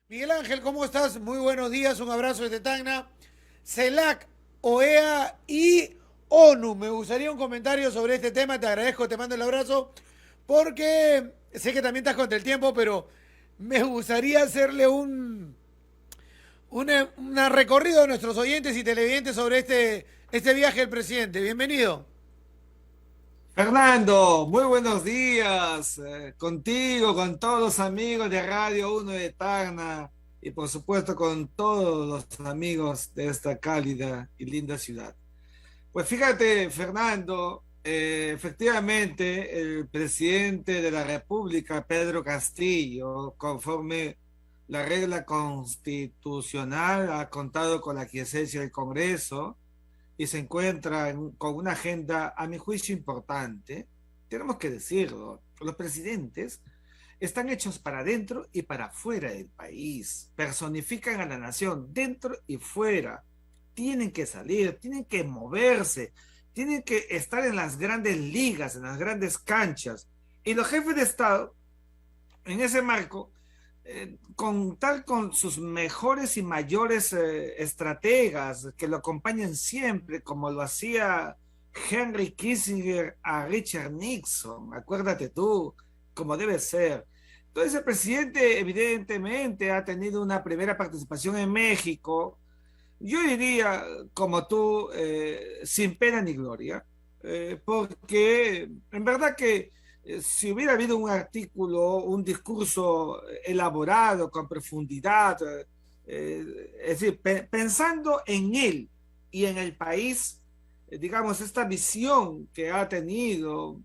Miguel Ángel, ¿cómo estás? Muy buenos días, un abrazo desde Tacna. CELAC, OEA y ONU. Me gustaría un comentario sobre este tema, te agradezco, te mando el abrazo, porque sé que también estás contra el tiempo, pero me gustaría hacerle una recorrido a nuestros oyentes y televidentes sobre este viaje del presidente. Bienvenido. Fernando, muy buenos días. Contigo, con todos los amigos de Radio Uno de Tacna y por supuesto con todos los amigos de esta cálida y linda ciudad. Pues fíjate, Fernando, efectivamente el presidente de la República, Pedro Castillo, conforme la regla constitucional, ha contado con la aquiescencia del Congreso y se encuentra con una agenda, a mi juicio, importante. Tenemos que decirlo, los presidentes están hechos para dentro y para fuera del país, personifican a la nación dentro y fuera, tienen que salir, tienen que moverse, tienen que estar en las grandes ligas, en las grandes canchas. Y los jefes de Estado, en ese marco, contar con sus mejores y mayores estrategas que lo acompañen siempre, como lo hacía Henry Kissinger a Richard Nixon, acuérdate tú, como debe ser. Entonces el presidente evidentemente ha tenido una primera participación en México, yo diría, como tú, sin pena ni gloria, porque en verdad que si hubiera habido un artículo, un discurso elaborado con profundidad, es decir, pensando en él y en el país, digamos, esta visión que ha tenido,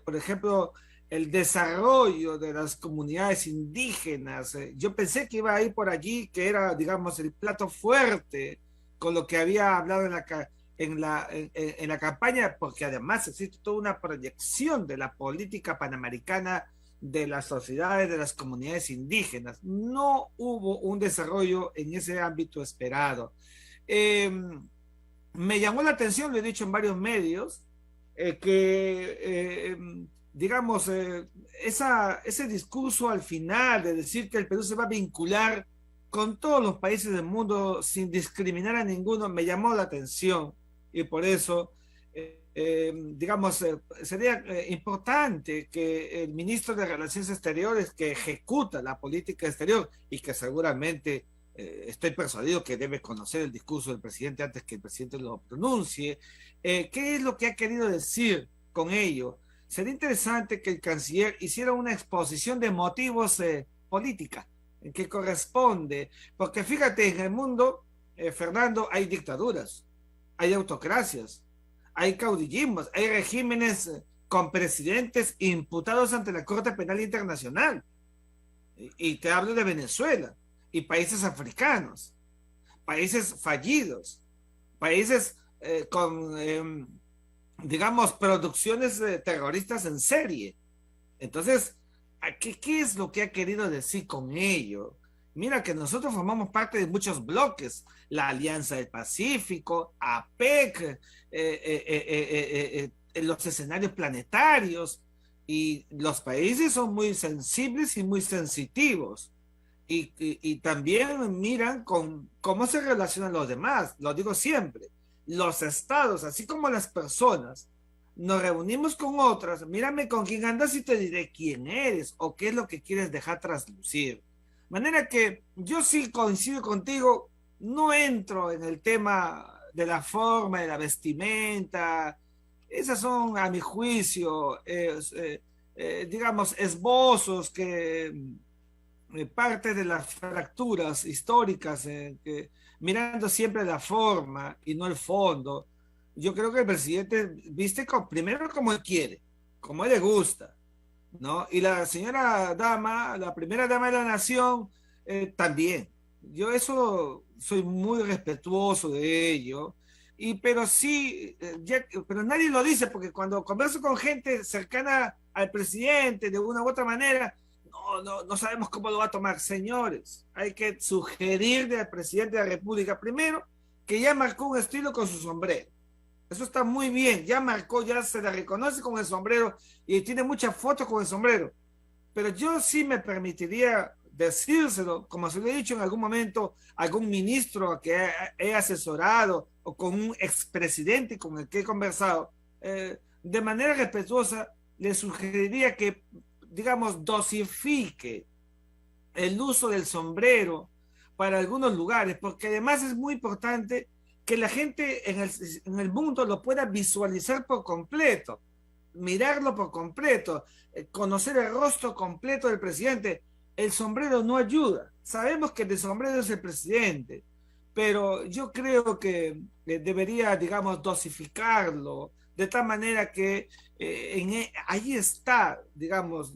por ejemplo, el desarrollo de las comunidades indígenas. Yo pensé que iba a ir por allí, que era, digamos, el plato fuerte con lo que había hablado en la campaña, porque además existe toda una proyección de la política panamericana de las sociedades, de las comunidades indígenas. No hubo un desarrollo en ese ámbito esperado. Eh, Me llamó la atención, lo he dicho en varios medios, que, digamos, ese discurso al final de decir que el Perú se va a vincular con todos los países del mundo sin discriminar a ninguno, me llamó la atención y por eso, digamos, sería importante que el ministro de Relaciones Exteriores, que ejecuta la política exterior y que seguramente estoy persuadido que debe conocer el discurso del presidente antes que el presidente lo pronuncie. ¿Qué es lo que ha querido decir con ello? Sería interesante que el canciller hiciera una exposición de motivos política en que corresponde, porque fíjate, en el mundo, Fernando, hay dictaduras, hay autocracias, hay caudillismos, hay regímenes con presidentes imputados ante la Corte Penal Internacional. Y te hablo de Venezuela y países africanos, países fallidos, países con, digamos, producciones terroristas en serie. Entonces, ¿qué es lo que ha querido decir con ello? Mira que nosotros formamos parte de muchos bloques, la Alianza del Pacífico, APEC, los escenarios planetarios, y los países son muy sensibles y muy sensitivos. Y también miran con cómo se relacionan los demás, lo digo siempre, los estados, así como las personas, nos reunimos con otras, mírame con quién andas y te diré quién eres o qué es lo que quieres dejar traslucir. De manera que yo sí coincido contigo, no entro en el tema de la forma, de la vestimenta, esas son a mi juicio, digamos, esbozos que parte de las fracturas históricas, mirando siempre la forma y no el fondo. Yo creo que el presidente viste primero como él quiere, como él le gusta, ¿no? Y la señora dama, la primera dama de la nación, también. Yo eso soy muy respetuoso de ello. Pero sí, pero nadie lo dice porque cuando converso con gente cercana al presidente de una u otra manera, no sabemos cómo lo va a tomar. Señores, hay que sugerirle al presidente de la República primero que ya marcó un estilo con su sombrero. Eso está muy bien, ya marcó, ya se la reconoce con el sombrero y tiene muchas fotos con el sombrero. Pero yo sí me permitiría decírselo, como se lo he dicho en algún momento a algún ministro que he asesorado o con un expresidente con el que he conversado, de manera respetuosa, le sugeriría que, digamos, dosifique el uso del sombrero para algunos lugares, porque además es muy importante que la gente en el mundo lo pueda visualizar por completo, mirarlo por completo, conocer el rostro completo del presidente. El sombrero no ayuda. Sabemos que el sombrero es el presidente, pero yo creo que debería, digamos, dosificarlo de tal manera que ahí está, digamos,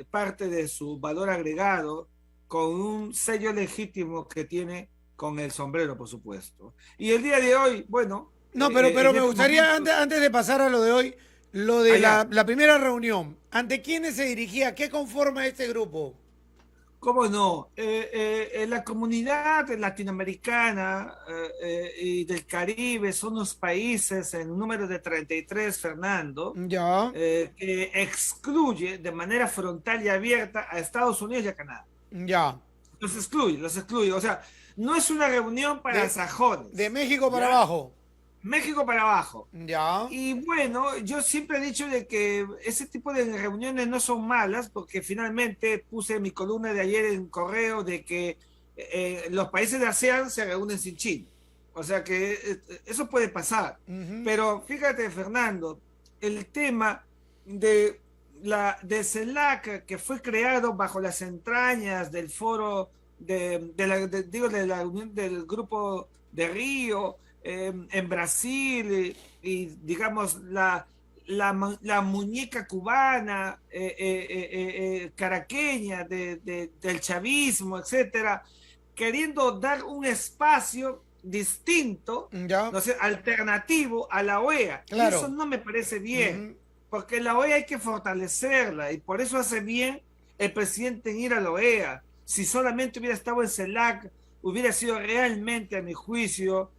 parte de su valor agregado con un sello legítimo que tiene con el sombrero, por supuesto. Y el día de hoy, bueno, No, pero en me estos gustaría, momentos, antes de pasar a lo de hoy, lo de allá, la primera reunión. ¿Ante quiénes se dirigía? ¿Qué conforma este grupo? ¿cómo no? La comunidad latinoamericana y del Caribe son los países en número de 33, Fernando, Ya, que excluye de manera frontal y abierta a Estados Unidos y a Canadá. ya. Los excluye, los excluye. O sea, no es una reunión para De sajones, México para ¿ya? abajo. México para abajo. Ya, Y bueno, yo siempre he dicho de que ese tipo de reuniones no son malas, porque finalmente puse en mi columna de ayer en correo de que los países de ASEAN se reúnen sin China. O sea que eso puede pasar. ujú, Pero fíjate, Fernando, el tema de CELAC, que fue creado bajo las entrañas del foro de la unión del grupo de Río, en Brasil, y digamos la muñeca cubana, caraqueña del chavismo, etcétera, queriendo dar un espacio distinto, ya, no sé, alternativo a la OEA. Y eso claro. no me parece bien, Ujú. porque la OEA hay que fortalecerla y por eso hace bien el presidente en ir a la OEA. Si solamente hubiera estado en CELAC, hubiera sido realmente, a mi juicio,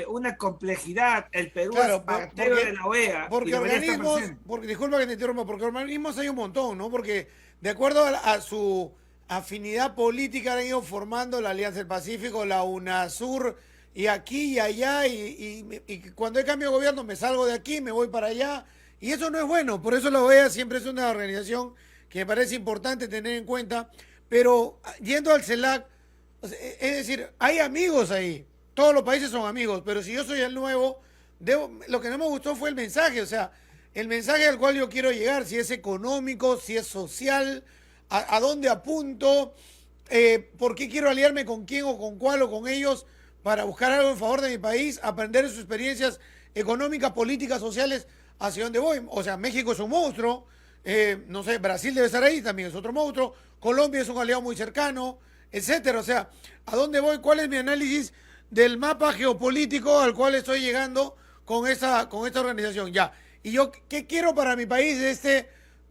una complejidad. El Perú es Claro, partero de la OEA y porque debería estar organismos, presente. porque, disculpa que te interrumpa, porque organismos hay un montón, ¿no? Porque de acuerdo a su afinidad política han ido formando la Alianza del Pacífico, la UNASUR, y aquí y allá, y cuando hay cambio de gobierno me salgo de aquí, me voy para allá, y eso no es bueno, por eso la OEA siempre es una organización que me parece importante tener en cuenta, pero yendo al CELAC, o sea, es decir, hay amigos ahí, todos los países son amigos, pero si yo soy el nuevo, lo que no me gustó fue el mensaje, o sea, el mensaje al cual yo quiero llegar, si es económico, si es social, a dónde apunto, por qué quiero aliarme con quién o con cuál o con ellos para buscar algo en favor de mi país, aprender de sus experiencias económicas, políticas, sociales, hacia dónde voy. O sea, México es un monstruo, no sé, Brasil debe estar ahí, también es otro monstruo, Colombia es un aliado muy cercano, etcétera. O sea, ¿a dónde voy? ¿Cuál es mi análisis del mapa geopolítico al cual estoy llegando con esta organización? Ya. ¿Y yo qué quiero para mi país de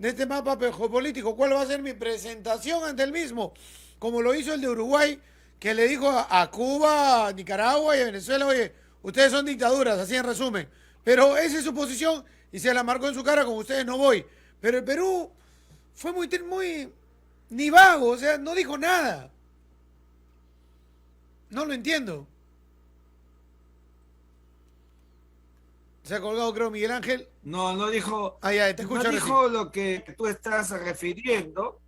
este mapa geopolítico? ¿Cuál va a ser mi presentación ante el mismo? Como lo hizo el de Uruguay, que le dijo a Cuba, a Nicaragua y a Venezuela, oye, ustedes son dictaduras, así en resumen. Pero esa es su posición y se la marcó en su cara, con ustedes no voy. Pero el Perú fue muy ni vago, o sea, no dijo nada. No lo entiendo. Se ha colgado, creo, Miguel Ángel. No, Ah, ya, te no escucho ahora sí. dijo lo que tú estás refiriendo,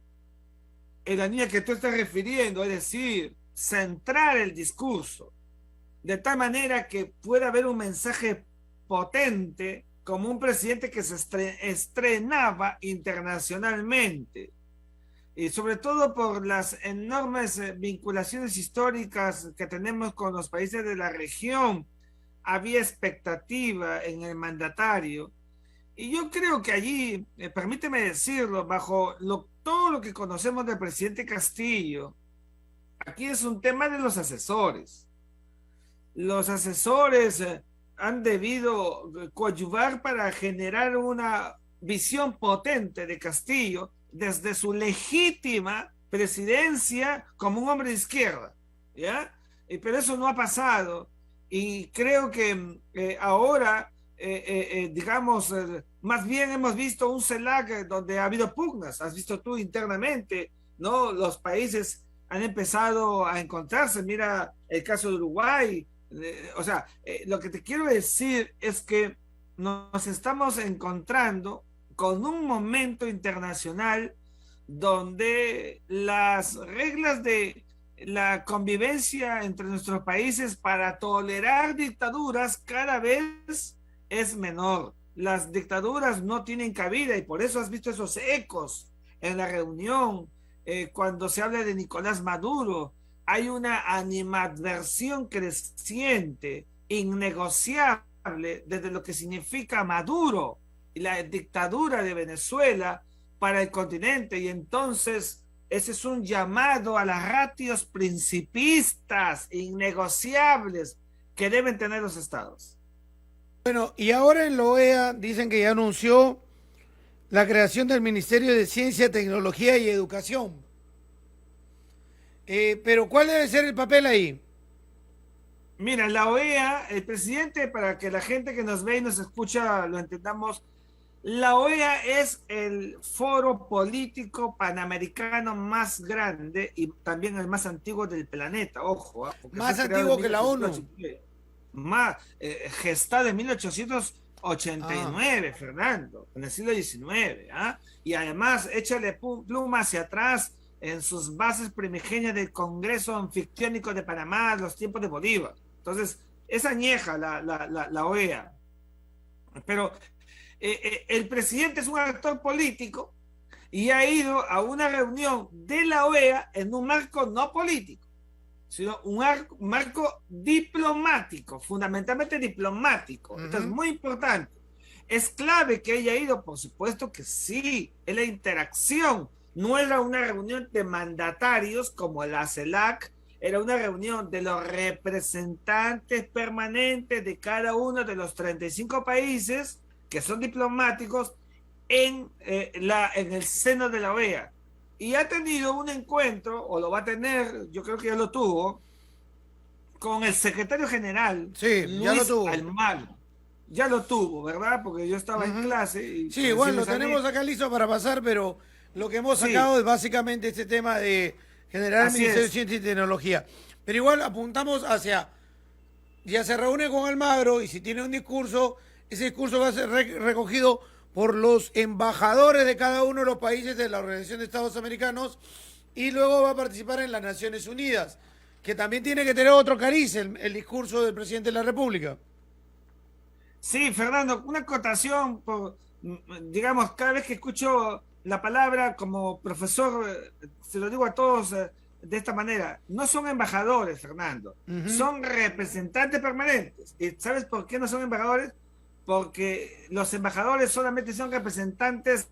en la línea que tú estás refiriendo, es decir, centrar el discurso de tal manera que pueda haber un mensaje potente como un presidente que se estrenaba internacionalmente y sobre todo por las enormes vinculaciones históricas que tenemos con los países de la región. Había expectativa en el mandatario y yo creo que allí, permíteme decirlo, bajo todo lo que conocemos del presidente Castillo, aquí es un tema de los asesores. Los asesores han debido coadyuvar para generar una visión potente de Castillo desde su legítima presidencia como un hombre de izquierda, ¿ya? Pero eso no ha pasado y creo que ahora, digamos, más bien hemos visto un CELAC donde ha habido pugnas, has visto tú internamente, ¿no? Los países han empezado a encontrarse. Mira el caso de Uruguay. O sea, lo que te quiero decir es que nos estamos encontrando con un momento internacional donde las reglas de la convivencia entre nuestros países para tolerar dictaduras cada vez es menor. Las dictaduras no tienen cabida y por eso has visto esos ecos en la reunión cuando se habla de Nicolás Maduro. Hay una animadversión creciente, innegociable, desde lo que significa Maduro y la dictadura de Venezuela para el continente. Y entonces ese es un llamado a las ratios principistas, innegociables, que deben tener los estados. Bueno, y ahora en la OEA dicen que ya anunció la creación del Ministerio de Ciencia, Tecnología y Educación. Pero ¿cuál debe ser el papel ahí? Mira, la OEA, el presidente, para que la gente que nos ve y nos escucha lo entendamos, la OEA es el foro político panamericano más grande y también el más antiguo del planeta, ojo. Más antiguo que la ONU. Más, gestada en 1889, Fernando, en el siglo XIX. Y además, échale pluma hacia atrás en sus bases primigenias del Congreso Anfictiónico de Panamá, los tiempos de Bolívar. Entonces, es añeja la OEA. Pero el presidente es un actor político y ha ido a una reunión de la OEA en un marco no político, sino un marco diplomático, fundamentalmente diplomático. Esto es muy importante. Es clave que haya ido, por supuesto que sí, es la interacción. No era una reunión de mandatarios como la CELAC, era una reunión de los representantes permanentes de cada uno de los 35 países que son diplomáticos en el seno de la OEA. Y ha tenido un encuentro, o lo va a tener, yo creo que ya lo tuvo, con el secretario general, sí, Luis ya lo tuvo. Almagro. Ya lo tuvo, ¿verdad? Porque yo estaba en clase. Y sí, igual lo tenemos acá listo para pasar, pero lo que hemos sacado es básicamente este tema de generar el Ministerio de Ciencia y Tecnología. Pero igual apuntamos hacia, ya se reúne con Almagro y si tiene un discurso, ese discurso va a ser recogido por los embajadores de cada uno de los países de la Organización de Estados Americanos y luego va a participar en las Naciones Unidas, que también tiene que tener otro cariz el discurso del presidente de la República. Sí, Fernando, una acotación, digamos, cada vez que escucho la palabra como profesor, se lo digo a todos de esta manera, no son embajadores, Fernando, son representantes permanentes. ¿Y sabes por qué no son embajadores? Porque los embajadores solamente son representantes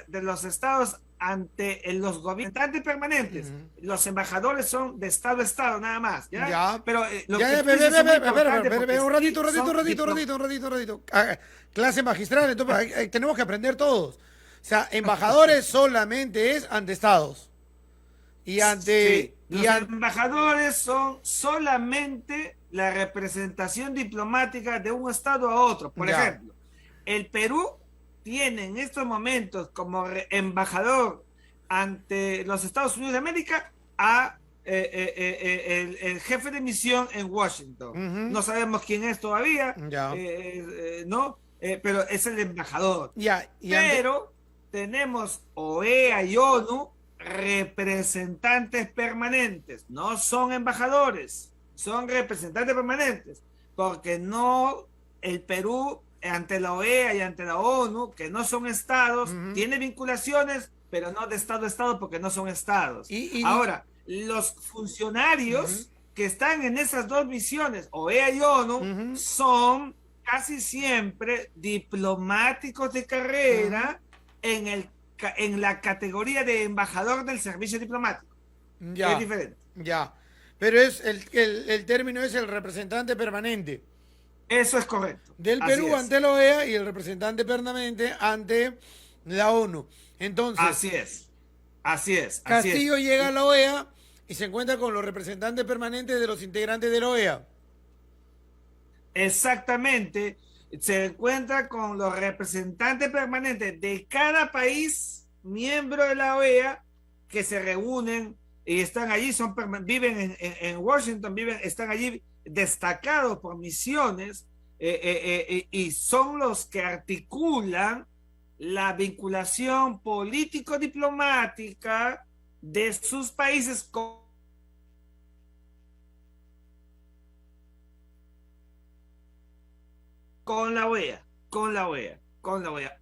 de los estados ante los gobernantes permanentes. Los embajadores son de estado a estado, nada más. ¿Ya? Pero un ratito. Clase magistral, entonces tenemos que aprender todos. O sea, embajadores solamente es ante estados. Y ante... Sí. Los embajadores son solamente la representación diplomática de un estado a otro. Por ejemplo, el Perú tiene en estos momentos como embajador ante los Estados Unidos de América a el jefe de misión en Washington. No sabemos quién es todavía, ¿no? Pero es el embajador. Pero tenemos OEA y ONU representantes permanentes, no son embajadores, son representantes permanentes, porque no el Perú ante la OEA y ante la ONU, que no son estados, tiene vinculaciones, pero no de estado a estado porque no son estados. Ahora, los funcionarios que están en esas dos misiones, OEA y ONU, son casi siempre diplomáticos de carrera en la categoría de embajador del servicio diplomático. Es diferente. Pero es el término es el representante permanente. Eso es correcto. Del Perú ante la OEA y el representante permanente ante la ONU. Entonces, Así es. Castillo llega a la OEA y se encuentra con los representantes permanentes de los integrantes de la OEA. Exactamente. se encuentra con los representantes permanentes de cada país miembro de la OEA que se reúnen y están allí, viven en Washington, están allí destacados por misiones y son los que articulan la vinculación político-diplomática de sus países con la OEA,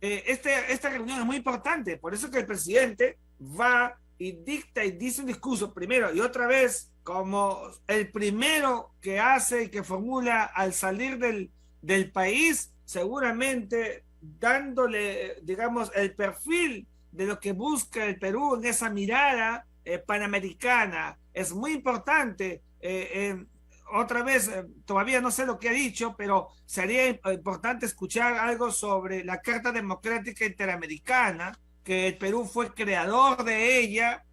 esta reunión es muy importante, por eso que el presidente va y dicta y dice un discurso primero y otra vez como el primero que hace y que formula al salir del país, seguramente dándole, digamos, el perfil de lo que busca el Perú en esa mirada panamericana. Es muy importante. Otra vez, todavía no sé lo que ha dicho, pero sería importante escuchar algo sobre la Carta Democrática Interamericana, que el Perú fue creador de ella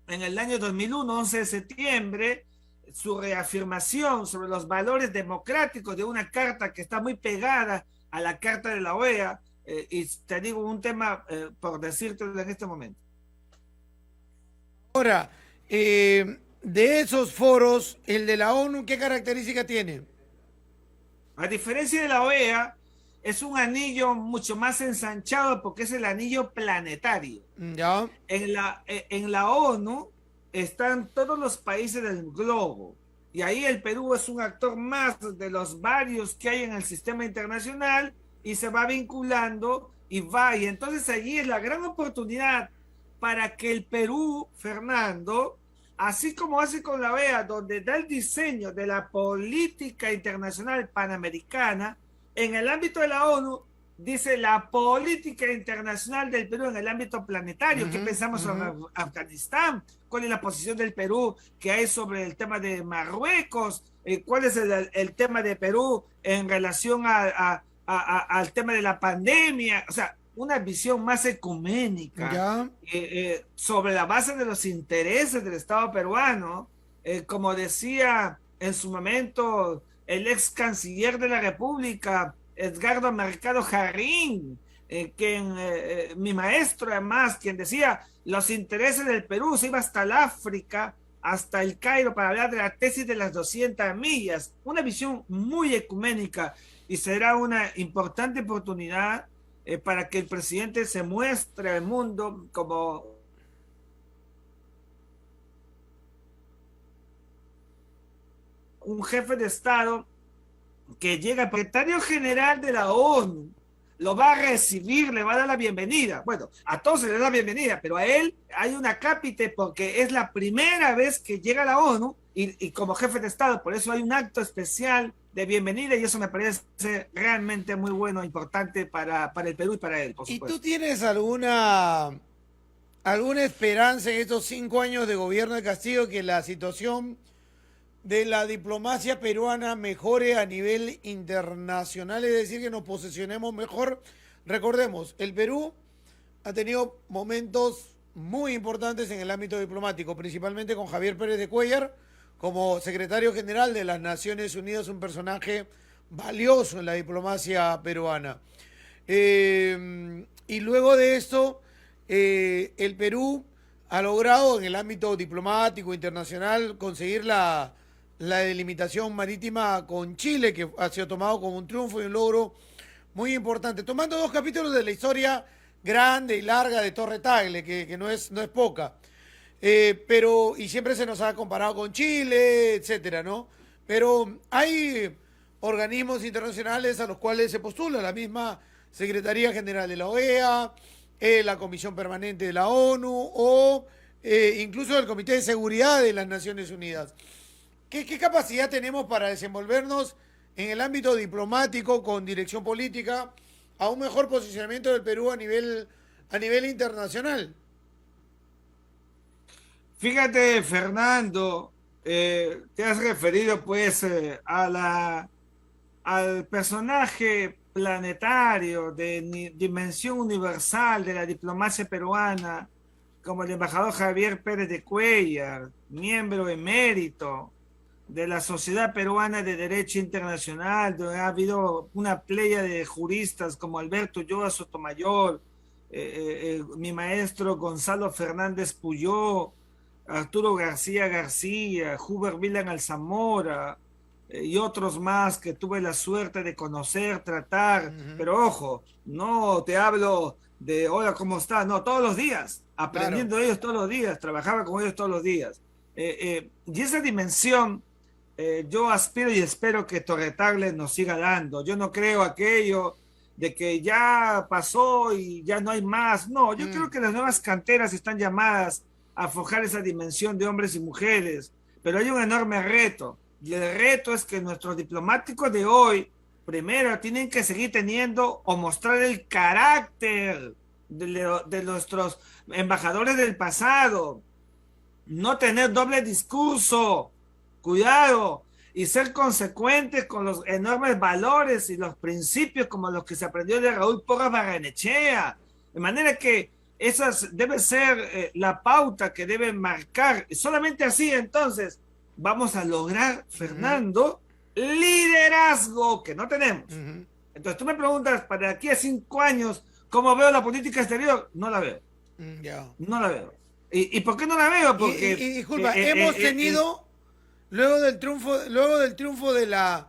en el año 2001, 11 de septiembre, su reafirmación sobre los valores democráticos de una carta que está muy pegada a la Carta de la OEA, y te digo un tema por decírtelo en este momento. Ahora, de esos foros, el de la ONU, ¿qué característica tiene? A diferencia de la OEA, es un anillo mucho más ensanchado porque es el anillo planetario. ¿Ya? En la ONU están todos los países del globo y ahí el Perú es un actor más de los varios que hay en el sistema internacional y se va vinculando y va. Y entonces allí es la gran oportunidad para que el Perú, Fernando, así como hace con la OEA, donde da el diseño de la política internacional panamericana, en el ámbito de la ONU, dice la política internacional del Perú en el ámbito planetario. ¿Qué pensamos sobre Afganistán? ¿Cuál es la posición del Perú que hay sobre el tema de Marruecos? ¿Cuál es el tema de Perú en relación al tema de la pandemia? O sea, una visión más ecuménica sobre la base de los intereses del Estado peruano, como decía en su momento el ex canciller de la República, Edgardo Mercado Jarrín, mi maestro además, quien decía los intereses del Perú, se iba hasta el África, hasta el Cairo para hablar de la tesis de las 200 millas, una visión muy ecuménica y será una importante oportunidad para que el presidente se muestre al mundo como un jefe de Estado que llega el secretario general de la ONU, lo va a recibir, le va a dar la bienvenida. Bueno, a todos se le da la bienvenida, pero a él hay una cápite porque es la primera vez que llega a la ONU y como jefe de Estado, por eso hay un acto especial de bienvenida y eso me parece realmente muy bueno, importante para el Perú y para él, por supuesto. ¿Y tú tienes alguna esperanza en estos 5 años de gobierno de Castillo que la situación de la diplomacia peruana mejore a nivel internacional, es decir, que nos posicionemos mejor? Recordemos, el Perú ha tenido momentos muy importantes en el ámbito diplomático, principalmente con Javier Pérez de Cuéllar como secretario general de las Naciones Unidas, un personaje valioso en la diplomacia peruana. Y luego de esto, el Perú ha logrado en el ámbito diplomático internacional conseguir la delimitación marítima con Chile, que ha sido tomado como un triunfo y un logro muy importante. Tomando 2 capítulos de la historia grande y larga de Torre Tagle, que no es poca. Y siempre se nos ha comparado con Chile, etcétera, ¿no? Pero hay organismos internacionales a los cuales se postula la misma Secretaría General de la OEA, la Comisión Permanente de la ONU o incluso el Comité de Seguridad de las Naciones Unidas. ¿Qué capacidad tenemos para desenvolvernos en el ámbito diplomático con dirección política a un mejor posicionamiento del Perú a nivel internacional? Fíjate, Fernando, te has referido pues al personaje planetario de dimensión universal de la diplomacia peruana, como el embajador Javier Pérez de Cuéllar, miembro emérito de la Sociedad Peruana de Derecho Internacional, donde ha habido una playa de juristas como Alberto Ulloa Sotomayor, mi maestro Gonzalo Fernández Puyó, Arturo García García, Hubert Villan Alzamora, y otros más que tuve la suerte de conocer, tratar, pero ojo, no te hablo de hola, ¿cómo estás? No, todos los días, aprendiendo Claro. de ellos todos los días, trabajaba con ellos todos los días. Y esa dimensión yo aspiro y espero que Torre nos siga dando. Yo no creo aquello de que ya pasó y ya no hay más. No, yo creo que las nuevas canteras están llamadas a forjar esa dimensión de hombres y mujeres, pero hay un enorme reto. Y el reto es que nuestros diplomáticos de hoy, primero, tienen que seguir teniendo o mostrar el carácter de nuestros embajadores del pasado, no tener doble discurso, cuidado, y ser consecuentes con los enormes valores y los principios como los que se aprendió de Raúl Porras Barrenechea. De manera que esa debe ser la pauta que deben marcar. Y solamente así entonces vamos a lograr, Fernando, liderazgo que no tenemos. Entonces tú me preguntas, para aquí a 5 años, ¿cómo veo la política exterior? No la veo. Ya. No la veo. ¿Y por qué no la veo? Porque Disculpa, hemos tenido, luego del triunfo de la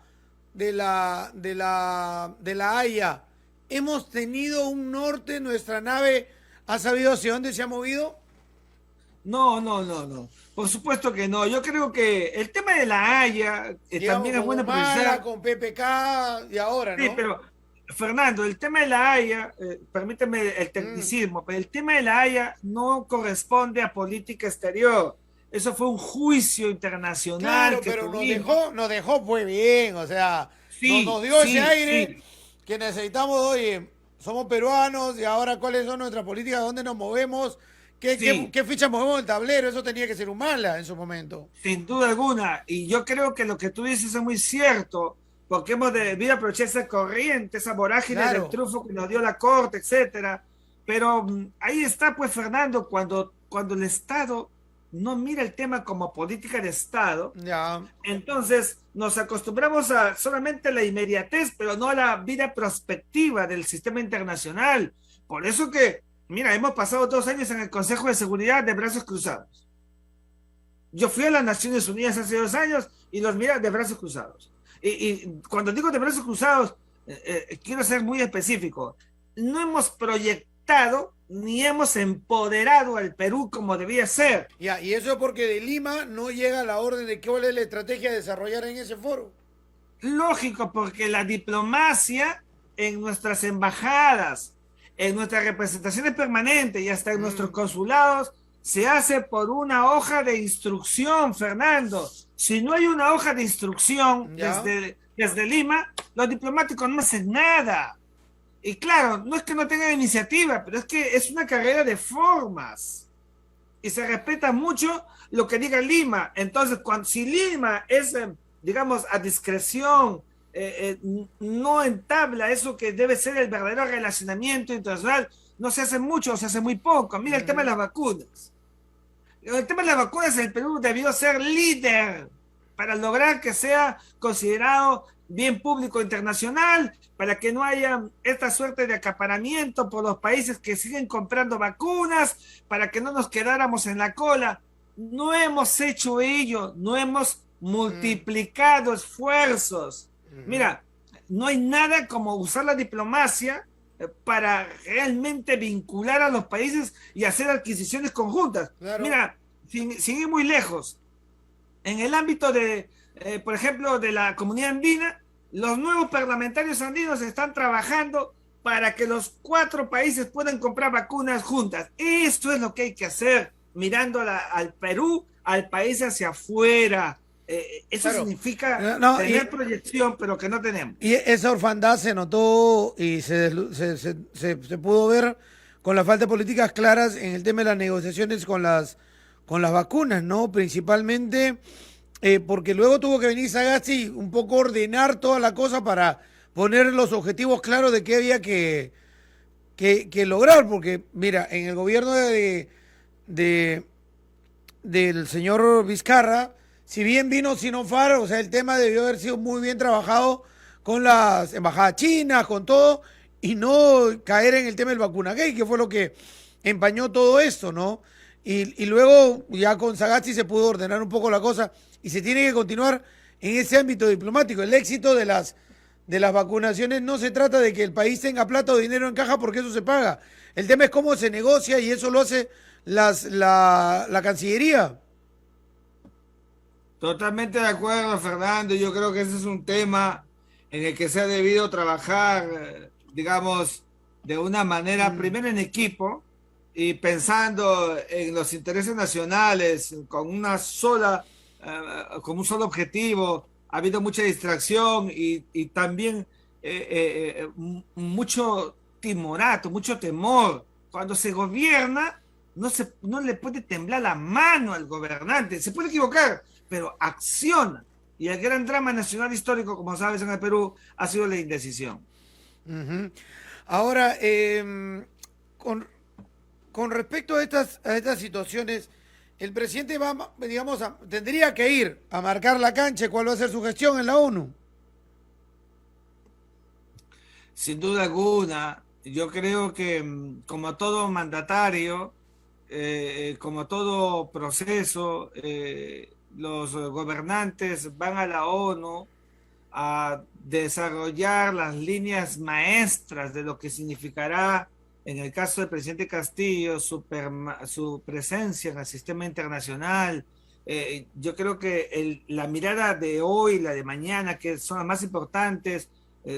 Haya, hemos tenido un norte, nuestra nave ha sabido hacia dónde se ha movido. no, no, no, no. Por supuesto que no. Yo creo que el tema de la Haya Digamos, también es con bueno Humala, precisar. con PPK y ahora, Sí, ¿no? pero Fernando, el tema de la Haya, permíteme el tecnicismo, pero el tema de la Haya no corresponde a política exterior. Eso fue un juicio internacional Claro, que pero tuvimos. nos dejó pues bien, o sea, nos Sí, dio ese sí, aire sí, que necesitamos, oye, somos peruanos y ahora cuáles son nuestras políticas, dónde nos movemos, sí. qué fichas movemos en el tablero, eso tenía que ser un mala en su momento. Sin duda alguna, y yo creo que lo que tú dices es muy cierto, porque hemos debido aprovechar esa corriente, esa vorágine del Claro, triunfo que nos dio la Corte, etcétera. Pero ahí está, pues, Fernando, cuando el Estado no mira el tema como política de Estado, ya. entonces nos acostumbramos a solamente la inmediatez, pero no a la vida prospectiva del sistema internacional. Por eso que, mira, hemos pasado 2 años en el Consejo de Seguridad de brazos cruzados. Yo fui a las Naciones Unidas hace 2 años y los mira de brazos cruzados. Y cuando digo de brazos cruzados, quiero ser muy específico. No hemos proyectado ni hemos empoderado al Perú como debía ser. Ya, y eso es porque de Lima no llega la orden de cuál es la estrategia a desarrollar en ese foro. Lógico, porque la diplomacia en nuestras embajadas, en nuestras representaciones permanentes y hasta en nuestros consulados se hace por una hoja de instrucción, Fernando. Si no hay una hoja de instrucción Ya. desde Lima, los diplomáticos no hacen nada. Y claro, no es que no tengan iniciativa, pero es que es una carrera de formas. Y se respeta mucho lo que diga Lima. Entonces, si Lima es, digamos, a discreción, no entabla eso que debe ser el verdadero relacionamiento internacional, no se hace mucho, se hace muy poco. Mira el tema de las vacunas. El tema de las vacunas, el Perú debió ser líder para lograr que sea considerado bien público internacional, para que no haya esta suerte de acaparamiento por los países que siguen comprando vacunas, para que no nos quedáramos en la cola. No hemos hecho ello, no hemos multiplicado esfuerzos. Mira, no hay nada como usar la diplomacia para realmente vincular a los países y hacer adquisiciones conjuntas. Claro. Mira, sin ir muy lejos, en el ámbito de, por ejemplo, de la comunidad andina, los nuevos parlamentarios andinos están trabajando para que los 4 países puedan comprar vacunas juntas. Esto es lo que hay que hacer, mirando al Perú, al país hacia afuera. Eso Claro. significa No, tener proyección, pero que no tenemos. y esa orfandad se notó y se pudo ver con la falta de políticas claras en el tema de las negociaciones con las vacunas, ¿no? Principalmente porque luego tuvo que venir Sagasti un poco ordenar toda la cosa para poner los objetivos claros de qué había que lograr, porque mira, en el gobierno de, del señor Vizcarra si bien vino Sinopharm, o sea, el tema debió haber sido muy bien trabajado con las embajadas chinas, con todo, y no caer en el tema del vacunagate, que fue lo que empañó todo esto, ¿no? Y luego ya con Sagasti se pudo ordenar un poco la cosa y se tiene que continuar en ese ámbito diplomático. El éxito de las vacunaciones no se trata de que el país tenga plata o dinero en caja porque eso se paga. El tema es cómo se negocia y eso lo hace la Cancillería. Totalmente de acuerdo, Fernando. Yo creo que ese es un tema en el que se ha debido trabajar, digamos, de una manera, primero en equipo y pensando en los intereses nacionales, con un solo objetivo. Ha habido mucha distracción y también mucho timorato, mucho temor. Cuando se gobierna, no le puede temblar la mano al gobernante. Se puede equivocar, pero acciona. Y el gran drama nacional histórico, como sabes, en el Perú, ha sido la indecisión. Uh-huh. Ahora, con, con respecto a estas situaciones, el presidente va, digamos, tendría que ir a marcar la cancha. ¿Cuál va a ser su gestión en la ONU? Sin duda alguna, yo creo que como todo mandatario, como todo proceso, los gobernantes van a la ONU a desarrollar las líneas maestras de lo que significará, en el caso del presidente Castillo, su presencia en el sistema internacional. Yo creo que la mirada de hoy, la de mañana, que son las más importantes,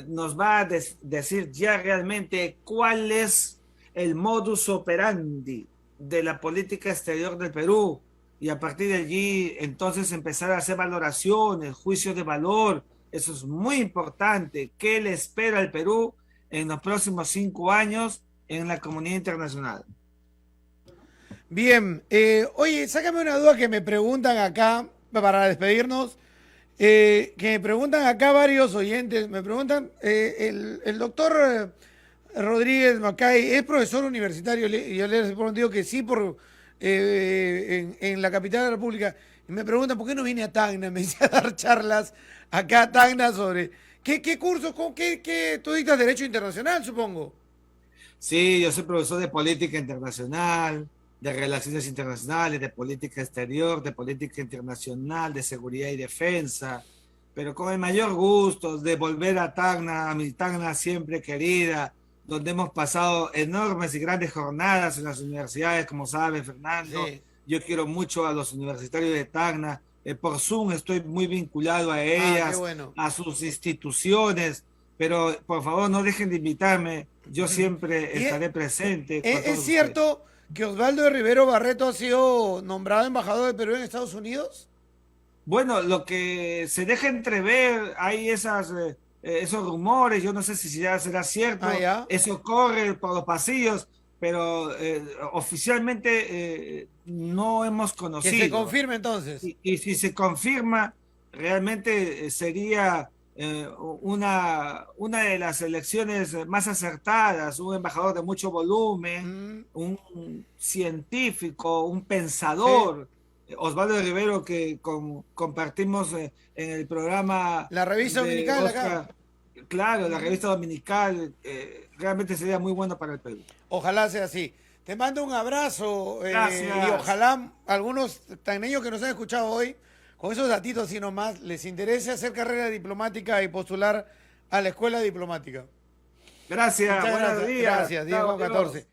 nos va a decir ya realmente cuál es el modus operandi de la política exterior del Perú, y a partir de allí entonces empezar a hacer valoraciones, juicios de valor. Eso es muy importante. ¿Qué le espera al Perú en los próximos 5 años en la comunidad internacional? Bien, oye, sácame una duda que me preguntan acá, para despedirnos, que me preguntan acá varios oyentes, me preguntan, el doctor Rodríguez Macay es profesor universitario, y yo les he respondido que sí en la capital de la República, y me preguntan por qué no viene a Tacna, me dice a dar charlas acá a Tacna sobre, ¿qué cursos, tú dictas Derecho Internacional, supongo? Sí, yo soy profesor de política internacional, de relaciones internacionales, de política exterior, de política internacional, de seguridad y defensa, pero con el mayor gusto de volver a Tacna, a mi Tacna siempre querida, donde hemos pasado enormes y grandes jornadas en las universidades, como sabe Fernando. Sí. Yo quiero mucho a los universitarios de Tacna. Por Zoom estoy muy vinculado a Ah, qué ellas, bueno. a sus instituciones, pero por favor no dejen de invitarme. Yo siempre Y estaré presente con es todos ustedes. cierto que Osvaldo de Rivero Barreto ha sido nombrado embajador de Perú en Estados Unidos. Bueno, lo que se deja entrever, hay esos rumores, yo no sé si ya será Ah, cierto, ya. eso corre por los pasillos, pero oficialmente no hemos Que se conocido. confirme entonces. Y si se confirma, realmente sería una de las elecciones más acertadas, un embajador de mucho volumen, Mm, un científico, un sí. pensador. Osvaldo de Rivero, que compartimos en el programa La revista de dominical acá. Oscar, claro, la Ujú. revista dominical, realmente sería muy bueno para el Perú. Ojalá sea así. Te mando un abrazo y Gracias. ojalá algunos tagneños que nos han escuchado hoy, con esos datitos así nomás, les interese hacer carrera diplomática y postular a la escuela diplomática. Gracias. Muchas Buenos gracias. días. Gracias, Chao, Diego adiós. 14.